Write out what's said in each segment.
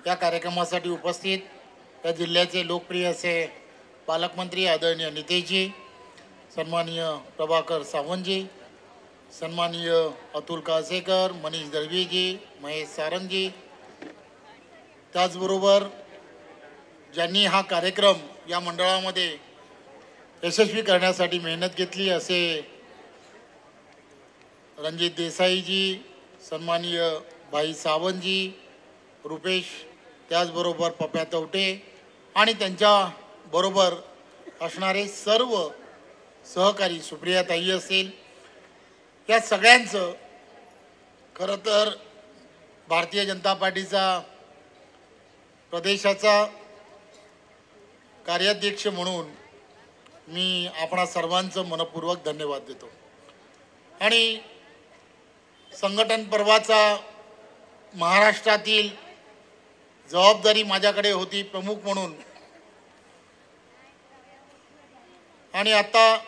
या कार्यक्रमासाठी उपस्थित या जिल्ह्याचे लोकप्रिय असे पालकमंत्री आदरणीय नितेशजी, सन्माननीय प्रभाकर सावंतजी, सन्माननीय अतुल काळसेकर, मनीष दळवीजी, महेश सारंगजी, त्याचबरोबर ज्यांनी हा कार्यक्रम या मंडळामध्ये यशस्वी करण्यासाठी मेहनत घेतली असे रणजित देसाईजी, सन्माननीय भाई सावंतजी, रुपेश, त्याचबरोबर पप्या तवटे आणि त्यांच्याबरोबर असणारे सर्व सहकारी, सुप्रियाताई असेल, या सगळ्यांचं खरं तर भारतीय जनता पार्टीचा प्रदेशाचा कार्याध्यक्ष म्हणून मी आपणा सर्वांचं मनपूर्वक धन्यवाद देतो। आणि संघटन पर्वाचा महाराष्ट्रातील जबाबदारी माझ्याकडे होती प्रमुख म्हणून, आणि आता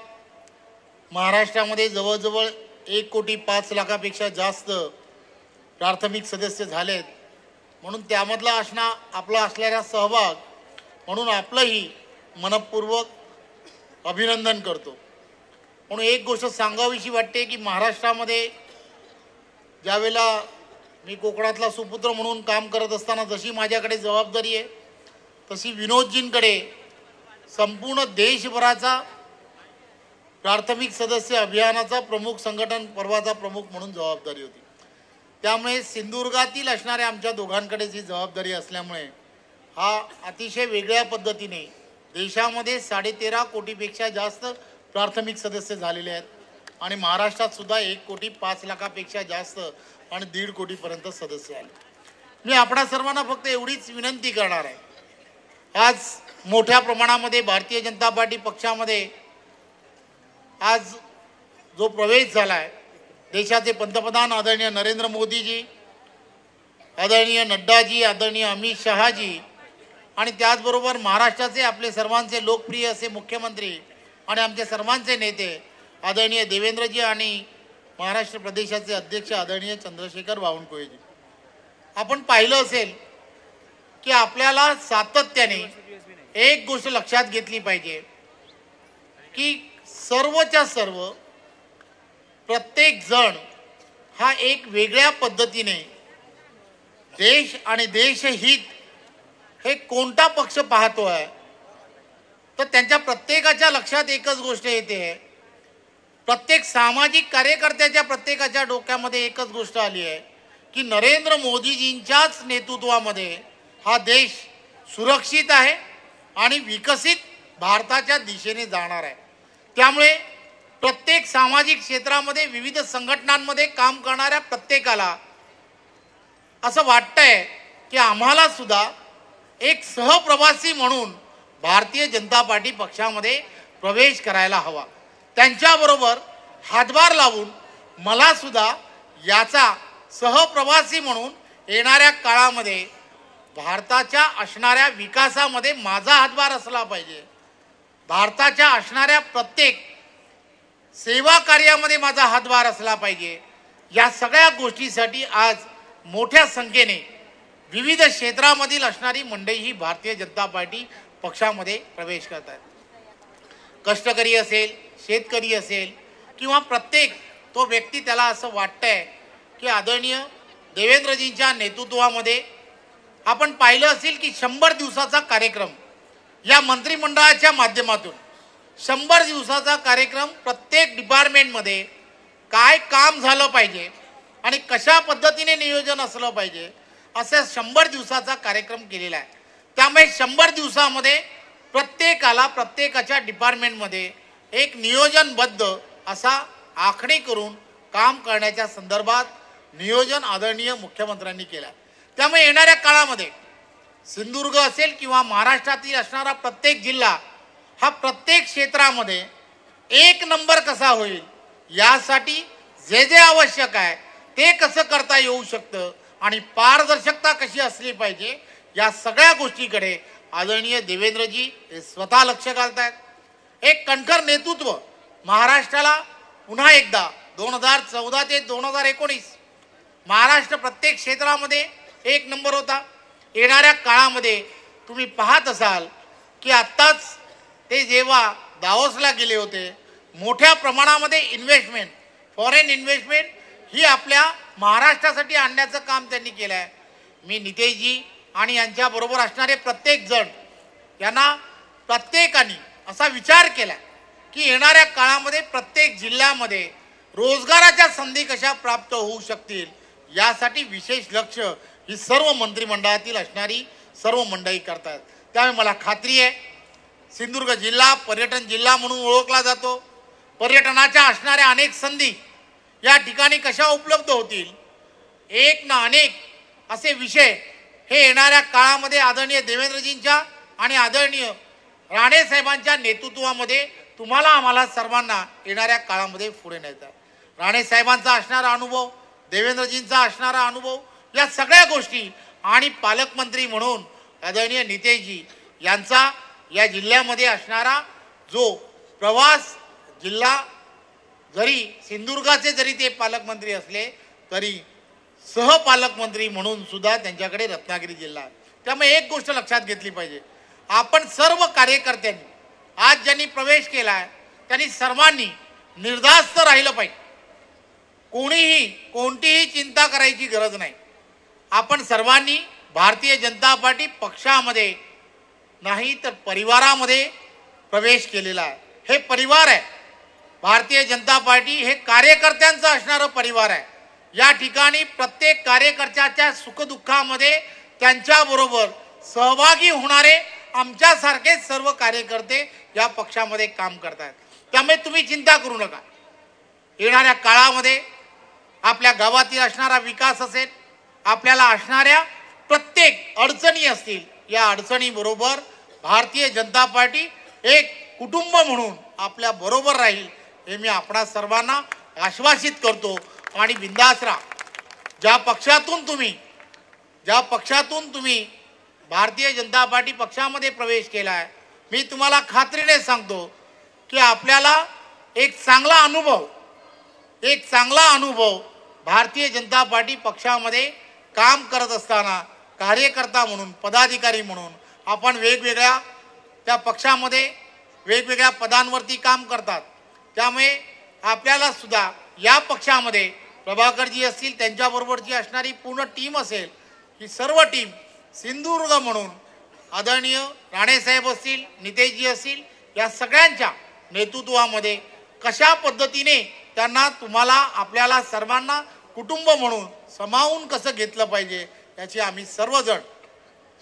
महाराष्ट्रामध्ये जवळजवळ 1,05,00,000पेक्षा जास्त प्राथमिक सदस्य झालेत, म्हणून त्यामधला आपला असलेला सहभाग म्हणून आपलंही मनपूर्वक अभिनंदन करतो। म्हणून एक गोष्ट सांगावीशी वाटते की महाराष्ट्रामध्ये ज्यावेळेला मी कोकणातला सुपुत्र म्हणून काम करत असताना जशी माझ्याकडे जबाबदारी आहे, तशी विनोदजींकडे संपूर्ण देशभराचा प्राथमिक सदस्य अभियानाचा प्रमुख, संघटन पर्वाचा प्रमुख म्हणून जबाबदारी होती। त्यामुळे सिंधुदुर्गातील असणाऱ्या आमच्या दोघांकडे जी जबाबदारी असल्यामुळे हा अतिशय वेगळ्या पद्धतीने देशामध्ये 13.5 कोटीपेक्षा जास्त प्राथमिक सदस्य झालेले आहेत आणि महाराष्ट्रात सुद्धा 1,05,00,000पेक्षा जास्त आणि 1.5 कोटीपर्यंत सदस्य आले। मी आपणा सर्वांना फक्त एवढीच विनंती करणार आहे, आज मोठ्या प्रमाणामध्ये भारतीय जनता पार्टी पक्षामध्ये आज जो प्रवेश झाला आहे, देशाचे पंतप्रधान आदरणीय नरेंद्र मोदीजी, आदरणीय नड्डाजी, आदरणीय अमित शहाजी आणि त्याचबरोबर महाराष्ट्राचे आपले सर्वांचे लोकप्रिय असे मुख्यमंत्री आणि आमचे सर्वांचे नेते आदरणीय देवेंद्रजी आणि महाराष्ट्र प्रदेशाचे अध्यक्ष आदरणीय चंद्रशेखर बावनकुळेजी, आपण पाहिलं असेल की आपल्याला सातत्याने एक गोष्ट लक्षात घेतली पाहिजे की सर्वच्या सर्व प्रत्येक जण हा एक वेगळ्या पद्धतीने देश आणि देशहित हे कोणता पक्ष पाहतो आहे, तर त्यांच्या प्रत्येकाच्या लक्षात एकच गोष्ट येते, प्रत्येक सामाजिक कार्यकर्त्याच्या प्रत्येकाच्या डोक्यामध्ये एकच गोष्ट आली आहे की नरेंद्र मोदीजींच्याच नेतृत्वामध्ये हा देश सुरक्षित आहे आणि विकसित भारताच्या दिशेने जाणार आहे। त्यामुळे प्रत्येक सामाजिक क्षेत्रामध्ये विविध संघटनांमध्ये काम करणाऱ्या प्रत्येकाला असं वाटतंय की आम्हाला सुद्धा एक सहप्रवासी म्हणून भारतीय जनता पार्टी पक्षामध्ये प्रवेश करायला हवा, त्यांच्याबरोबर हातभार लावून मला सुद्धा याचा सहप्रवासी म्हणून येणाऱ्या काळामध्ये भारताच्या असणाऱ्या विकासामध्ये माझा हातभार असला पाहिजे, भारताच्या असणाऱ्या प्रत्येक सेवा कार्यामध्ये माझा हातभार असला पाहिजे। या सगळ्या गोष्टीसाठी आज मोठ्या संख्येने विविध क्षेत्रामधील असणारी मंडळी ही भारतीय जनता पार्टी पक्षामध्ये प्रवेश करत आहेत। कष्टकरी असेल, शेतकरी असेल किंवा प्रत्येक तो व्यक्ती, त्याला असं वाटतंय की आदरणीय देवेंद्रजींच्या नेतृत्वामध्ये आपण पाहिलं असेल की 100 दिवसाचा कार्यक्रम या मंत्रिमंडळाच्या माध्यमातून 100 दिवसाचा कार्यक्रम प्रत्येक डिपार्टमेंटमध्ये काय काम झालं पाहिजे आणि कशा पद्धतीने नियोजन असलं पाहिजे असा 100 दिवसाचा कार्यक्रम केलेला आहे। त्यामुळे 100 दिवसामध्ये प्रत्येकाला प्रत्येकाच्या डिपार्टमेंटमध्ये एक नियोजनबद्ध असा आखणी करून काम करण्याच्या संदर्भात नियोजन आदरणीय मुख्यमंत्र्यांनी केलं आहे। त्यामुळे येणाऱ्या काळामध्ये सिंधुदुर्ग असेल किंवा महाराष्ट्रातील असणारा प्रत्येक जिल्हा हा प्रत्येक क्षेत्रामध्ये एक नंबर कसा होईल यासाठी जे जे आवश्यक आहे ते कसं करता येऊ शकतं आणि पारदर्शकता कशी असली पाहिजे या सगळ्या गोष्टीकडे आदरणीय देवेंद्रजी हे स्वतः लक्ष घालतायत। एक कणखर नेतृत्व महाराष्ट्राला पुन्हा एकदा 2014 ते 2019 महाराष्ट्र प्रत्येक क्षेत्रामध्ये एक नंबर होता येणाऱ्या काळामध्ये तुम्ही पाहत असाल की आत्ताच ते जेव्हा दावोसला गेले होते, मोठ्या प्रमाणामध्ये इन्व्हेस्टमेंट, फॉरेन इन्व्हेस्टमेंट ही आपल्या महाराष्ट्रासाठी आणण्याचं काम त्यांनी केलं आहे. मी नितेशजी आणि यांच्याबरोबर असणारे प्रत्येक जण यांना प्रत्येकाने असा विचार केला की येणाऱ्या काळामध्ये प्रत्येक जिल्ह्यामध्ये रोजगाराच्या संधी कशा प्राप्त होऊ शकतील यासाठी विशेष लक्ष ही सर्व मंत्रिमंडळातील असणारी सर्व मंडळी करतात. त्यामुळे मला खात्री आहे सिंधुदुर्ग जिल्हा पर्यटन जिल्हा म्हणून ओळखला जातो. पर्यटनाच्या असणाऱ्या अनेक संधी या ठिकाणी कशा उपलब्ध होतील, एक ना अनेक असे विषय हे येणाऱ्या काळामध्ये आदरणीय देवेंद्रजींच्या आणि आदरणीय राणे साहेबांच्या नेतृत्वामध्ये तुम्हाला आम्हाला सर्वांना येणाऱ्या काळामध्ये पुढे न्यायचा आहे. राणे साहेबांचा असणारा अनुभव, देवेंद्रजींचा असणारा अनुभव, या सगळ्या गोष्टी आणि पालकमंत्री म्हणून आदरणीय नितेशजी यांचा या जिल्ह्यामध्ये असणारा जो प्रवास, जिल्हा जरी सिंधुदुर्गाचे जरी ते पालकमंत्री असले तरी सहपालकमंत्री म्हणून सुद्धा त्यांच्याकडे रत्नागिरी जिल्हा आहे. त्यामुळे एक गोष्ट लक्षात घेतली पाहिजे, आपण सर्व कार्यकर्त्यांनी आज ज्यांनी प्रवेश केला आहे त्यांनी सर्वांनी निर्धास्त राहिलं पाहिजे. कोणतीही चिंता करायची गरज नाही. आपण सर्वांनी भारतीय जनता पार्टी पक्षामध्ये नाही तर परिवारामध्ये प्रवेश केलेला आहे. हे परिवार आहे. भारतीय जनता पार्टी हे कार्यकर्त्यांचं असणारं परिवार आहे. या ठिकाणी प्रत्येक कार्यकर्त्याच्या सुखदुःखामध्ये त्यांच्याबरोबर सहभागी होणारे आमच्यासारखे सर्व कार्यकर्ते या पक्षामध्ये काम करतात. त्यामुळे तुम्ही चिंता करू नका. येणाऱ्या काळामध्ये आपल्या गावातील असणारा विकास असेल, आपल्याला असणाऱ्या प्रत्येक अडचणी असतील, या अडचणीबरोबर भारतीय जनता पार्टी एक कुटुंब म्हणून आपल्या बरोबर राहील हे मी आपणा सर्वांना आश्वासित करतो. आणि बिंदास राहा. ज्या पक्षातून तुम्ही भारतीय जनता पार्टी पक्षामध्ये प्रवेश केला आहे, मी तुम्हाला खात्रीने सांगतो की आपल्याला एक चांगला अनुभव भारतीय जनता पार्टी पक्षामध्ये काम करत असताना कार्यकर्ता म्हणून, पदाधिकारी म्हणून आपण वेगवेगळ्या त्या पक्षामध्ये वेगवेगळ्या पदांवरती काम करतात. त्यामुळे आपल्याला सुद्धा या पक्षामध्ये प्रभाकरजी असतील, त्यांच्याबरोबरची असणारी पूर्ण टीम असेल, ही सर्व टीम सिंधुदुर्ग म्हणून आदरणीय राणेसाहेब असतील, नितेशजी असतील, या सगळ्यांच्या नेतृत्वामध्ये कशा पद्धतीने त्यांना तुम्हाला आपल्याला सर्वांना कुटुंब म्हणून समावून कसं घेतलं पाहिजे याची आम्ही सर्वजण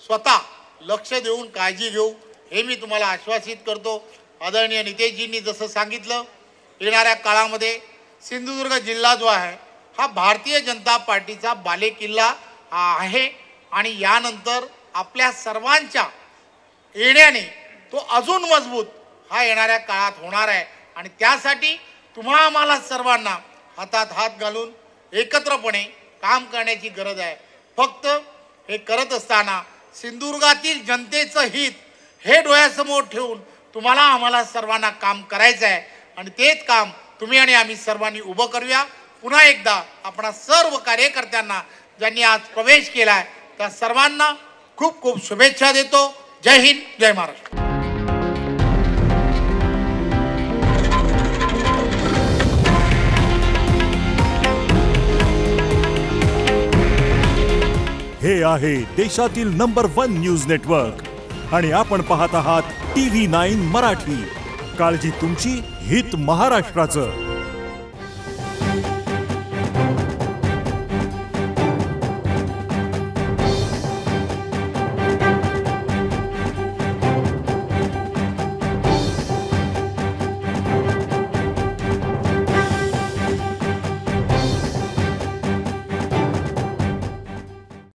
स्वतः लक्ष देऊन काळजी घेऊ हे मी तुम्हाला आश्वासित करतो. आदरणीय नितेशजींनी जसं सांगितलं, येणाऱ्या काळामध्ये सिंधुदुर्ग जिल्हा जो आहे हा भारतीय जनता पार्टीचा बालेकिल्ला आहे आणि यानंतर आपल्या सर्वांच्या येण्याने तो अजून मजबूत हा येणाऱ्या काळात होणार आहे. आणि त्यासाठी तुम्हा आम्हाला सर्वांना हातात हात घालून एकत्रपणे काम करण्याची गरज आहे. फक्त हे करत असताना सिंधुदुर्गातील जनतेचं हित हे डोळ्यासमोर ठेवून तुम्हाला आम्हाला सर्वांना काम करायचं आहे आणि तेच काम तुम्ही आणि आम्ही सर्वांनी उभं करूया. पुन्हा एकदा आपण सर्व कार्यकर्त्यांना ज्यांनी आज प्रवेश केला आहे त्या सर्वांना खूप खूप शुभेच्छा देतो. जय हिंद, जय महाराष्ट्र. हे आहे देशातील नंबर 1 न्यूज नेटवर्क आणि आपण पाहत आहात TV9 मराठी. काळजी तुमची, हित महाराष्ट्राचं.